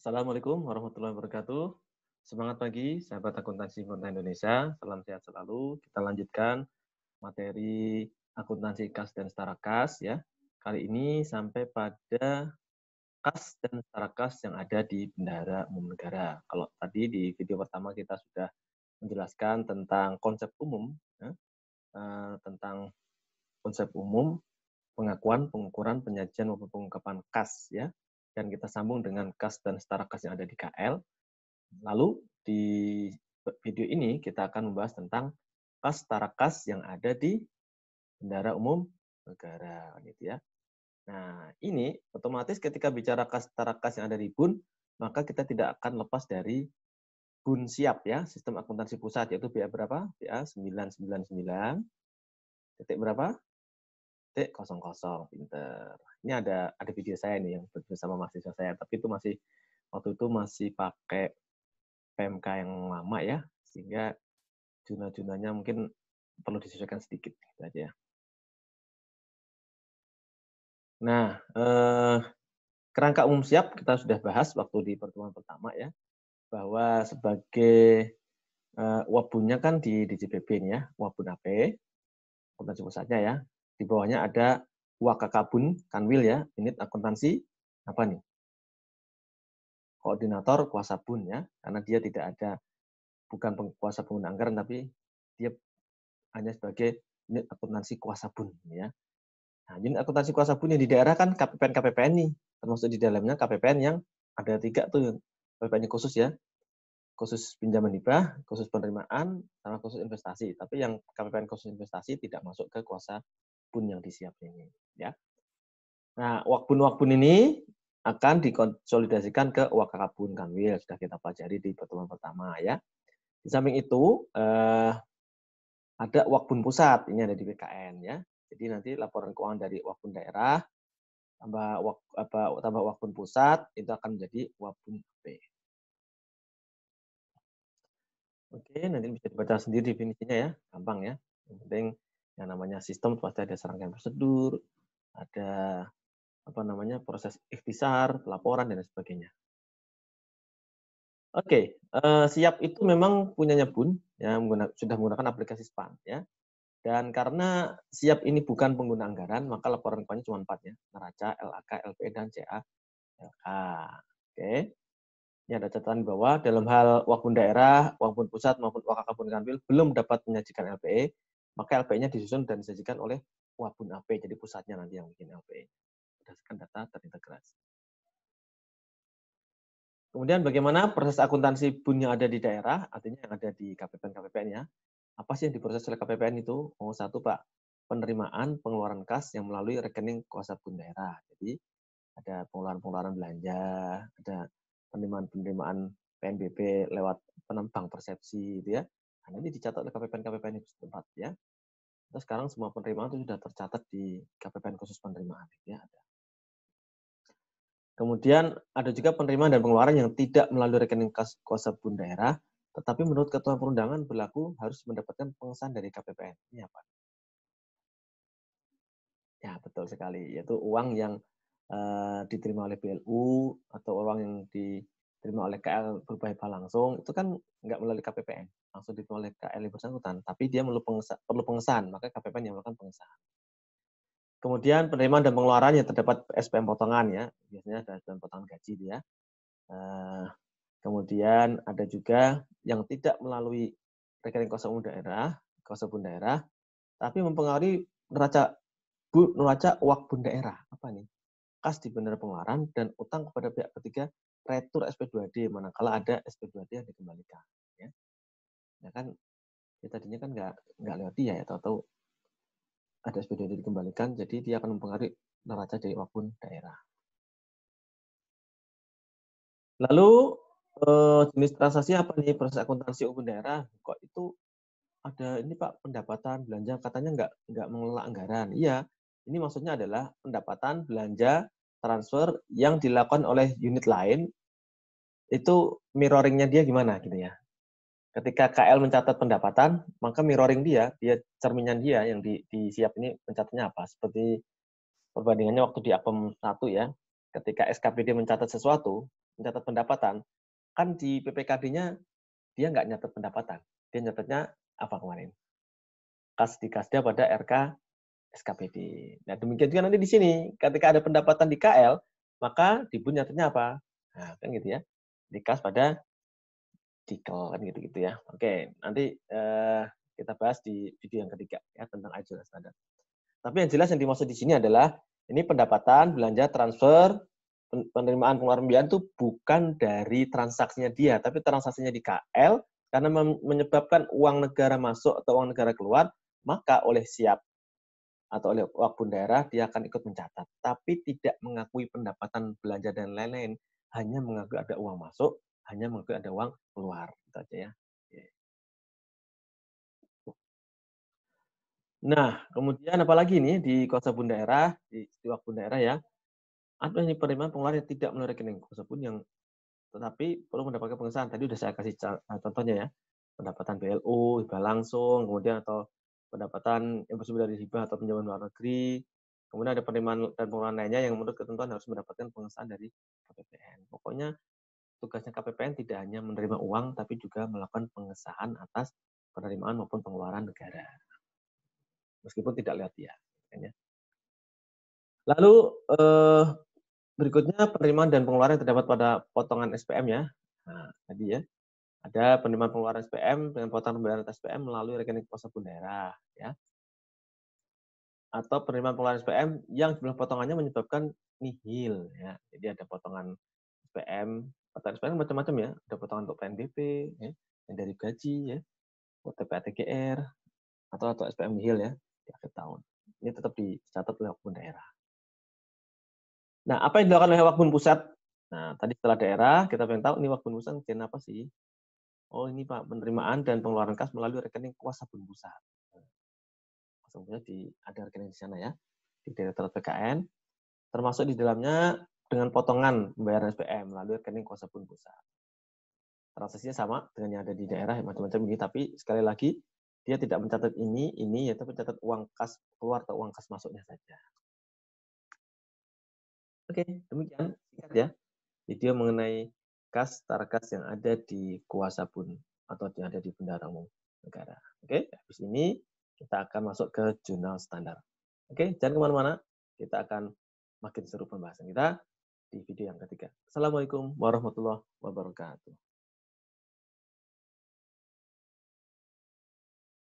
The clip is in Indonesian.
Assalamualaikum warahmatullahi wabarakatuh. Semangat pagi, sahabat akuntansi Pemerintah Indonesia. Salam sehat selalu. Kita lanjutkan materi akuntansi kas dan setara kas ya. Kali ini sampai pada kas dan setara kas yang ada di Bendahara Umum Negara. Kalau tadi di video pertama kita sudah menjelaskan tentang konsep umum, ya, tentang konsep umum, pengakuan, pengukuran, penyajian maupun pengungkapan kas ya. Dan kita sambung dengan kas dan setara kas yang ada di KL. Lalu di video ini kita akan membahas tentang kas setara kas yang ada di Bendahara Umum Negara gitu ya. Nah, ini otomatis ketika bicara kas setara kas yang ada di BUN, maka kita tidak akan lepas dari BUN siap ya, sistem akuntansi pusat, yaitu BA berapa? BA 999 titik berapa? Titik 00. Pinter. Ini ada video saya nih yang bersama mahasiswa saya, tapi itu waktu itu masih pakai PMK yang lama ya, sehingga jurnal-jurnalnya mungkin perlu disesuaikan sedikit gitu aja. Nah, kerangka umum siap kita sudah bahas waktu di pertemuan pertama ya, bahwa sebagai wabunnya kan di DJPB ini ya, wabun AP, akuntansi pusatnya ya. Di bawahnya ada Wakakabun Kanwil ya, unit akuntansi apa nih? Koordinator kuasa bun ya, karena dia tidak ada, bukan kuasa pengguna anggaran, tapi dia hanya sebagai unit akuntansi kuasa bun ya. Nah, unit akuntansi kuasa bun yang di daerah kan KPPN nih, termasuk di dalamnya KPPN yang ada 3 tuh, KPPN khusus ya, khusus pinjaman hibah, khusus penerimaan, sama khusus investasi. Tapi yang KPPN khusus investasi tidak masuk ke kuasa bun yang disiapkan ini ya. Nah, wakbun-wakbun ini akan dikonsolidasikan ke Wakakabun Kanwil, sudah kita pelajari di pertemuan pertama ya. Di samping itu ada wakbun pusat, ini ada di BKN ya. Jadi nanti laporan keuangan dari wakbun daerah tambah wakbun pusat itu akan menjadi wakbun AP. Oke, nanti bisa dibaca sendiri definisinya ya, gampang ya. Yang penting yang namanya sistem pasti ada serangkaian prosedur, ada proses ikhtisar, pelaporan dan sebagainya. Oke, siap itu memang punyanya BUN ya, sudah menggunakan aplikasi SPAN ya. Dan karena siap ini bukan pengguna anggaran, maka laporan keuangannya cuma 4 ya, neraca, LAK, LPE, dan CA/LK. Oke. Ini ada catatan bahwa dalam hal wakbun daerah, wakbun pusat maupun Wakakabun Kanwil belum dapat menyajikan LPE, maka LPE-nya disusun dan disajikan oleh wakbun AP, jadi pusatnya nanti yang bikin LPE berdasarkan data terintegrasi. Kemudian bagaimana proses akuntansi BUN yang ada di daerah, artinya yang ada di KPPN ya. Apa sih yang diproses oleh KPPN itu? Oh, satu Pak, penerimaan pengeluaran kas yang melalui rekening kuasa BUN daerah. Jadi ada pengeluaran-pengeluaran belanja, ada penerimaan-penerimaan PNBP lewat bank persepsi gitu ya. Nah, ini dicatat oleh KPPN itu setempat ya. Terus sekarang semua penerimaan itu sudah tercatat di KPPN khusus penerimaan ya. Kemudian ada juga penerimaan dan pengeluaran yang tidak melalui rekening kas kuasa BUN daerah, tetapi menurut ketentuan perundangan berlaku harus mendapatkan pengesahan dari KPPN. Ini apa? Ya, betul sekali. Yaitu uang yang diterima oleh BLU atau uang yang diterima oleh KL berupa hibah langsung, itu kan nggak melalui KPPN, langsung diterima oleh KL yang bersangkutan, tapi dia perlu pengesahan, maka KPPN yang melakukan pengesahan. Kemudian penerimaan dan pengeluaran yang terdapat SPM potongan ya, biasanya ada SPM potongan gaji dia. Kemudian ada juga yang tidak melalui rekening kuasa umum daerah, kuasa bun daerah, tapi mempengaruhi neraca wakbun daerah. Apa nih? Kas di bendera pengeluaran dan utang kepada pihak ketiga retur SP2D manakala ada SP2D yang dikembalikan. Ya, ya kan ya tadinya kan nggak lewat dia ya, tahu-tahu ada SP2D dikembalikan, jadi dia akan mempengaruhi neraca dari wakbun daerah. Lalu jenis transaksi apa nih proses akuntansi umum daerah? Kok itu ada ini Pak pendapatan belanja katanya nggak mengelola anggaran. Iya, ini maksudnya adalah pendapatan belanja transfer yang dilakukan oleh unit lain itu mirroring-nya dia gimana gitu ya. Ketika KL mencatat pendapatan, maka mirroring dia cerminan dia yang di siap ini mencatatnya apa. Seperti perbandingannya waktu di Apem 1 ya. Ketika SKPD mencatat sesuatu, mencatat pendapatan, kan di PPKD-nya dia nggak nyatet pendapatan. Dia nyatetnya apa kemarin? Kas di kasda pada RK SKPD. Nah, demikian juga nanti di sini, ketika ada pendapatan di KL, maka di BUN nyatetnya apa? Nah, kan gitu ya. Di kas pada Dikel, kan gitu-gitu ya. Oke, nanti kita bahas di video yang ketiga ya tentang ajudan standar. Tapi yang jelas yang dimaksud di sini adalah ini pendapatan, belanja, transfer, penerimaan pengeluaran pembiayaan itu bukan dari transaksinya dia, tapi transaksinya di KL karena menyebabkan uang negara masuk atau uang negara keluar, maka oleh siap atau oleh Wakbun daerah dia akan ikut mencatat, tapi tidak mengakui pendapatan belanja dan lain-lain, hanya mengakui ada uang masuk, hanya mengakui ada uang keluar, itu aja ya. Nah, kemudian apalagi nih di Kuasa Bun daerah, di Wakbun daerah ya, ada nih penerimaan pengeluaran yang tidak melalui rekening Kuasa Bun yang tetapi perlu mendapatkan pengesahan. Tadi udah saya kasih contohnya ya, pendapatan BLU, hibah langsung, kemudian atau pendapatan yang bersumber dari hibah atau pinjaman luar negeri, kemudian ada penerimaan dan pengeluaran lainnya yang menurut ketentuan harus mendapatkan pengesahan dari KPPN. Pokoknya tugasnya KPPN tidak hanya menerima uang, tapi juga melakukan pengesahan atas penerimaan maupun pengeluaran negara. Meskipun tidak lewat dia. Ya. Lalu berikutnya penerimaan dan pengeluaran yang terdapat pada potongan SPM ya. Nah, tadi ya, ada penerimaan pengeluaran SPM dengan potongan pembayaran SPM melalui rekening Kuasa Bun daerah ya. Atau penerimaan pengeluaran SPM yang jumlah potongannya menyebabkan nihil ya. Jadi ada potongan SPM, potongan SPM macam-macam ya. Ada potongan untuk PNBP ya, yang dari gaji ya, OTP ATGR atau SPM nihil ya di akhir tahun. Ini tetap dicatat oleh Wakbun daerah. Nah, apa yang dilakukan oleh Wakbun pusat? Nah, tadi setelah daerah, kita pengen tahu ini Wakbun pusat ngerjain apa sih? Oh, ini Pak, penerimaan dan pengeluaran kas melalui rekening Kuasa Bun pusat. Kuasa Bun pusat ada rekening di sana ya, di Direktorat PKN, termasuk di dalamnya dengan potongan pembayaran SPM melalui rekening Kuasa Bun pusat. Transaksinya sama dengan yang ada di daerah, macam-macam ini, tapi sekali lagi dia tidak mencatat ini, ya, tapi mencatat uang kas keluar atau uang kas masuknya saja. Oke, demikian singkat ya. Video mengenai kas Tarkas yang ada di Kuasa Bun atau yang ada di Bendahara Umum Negara. Oke, habis ini kita akan masuk ke jurnal standar. Oke, jangan kemana-mana. Kita akan makin seru pembahasan kita di video yang ketiga. Assalamualaikum warahmatullahi wabarakatuh.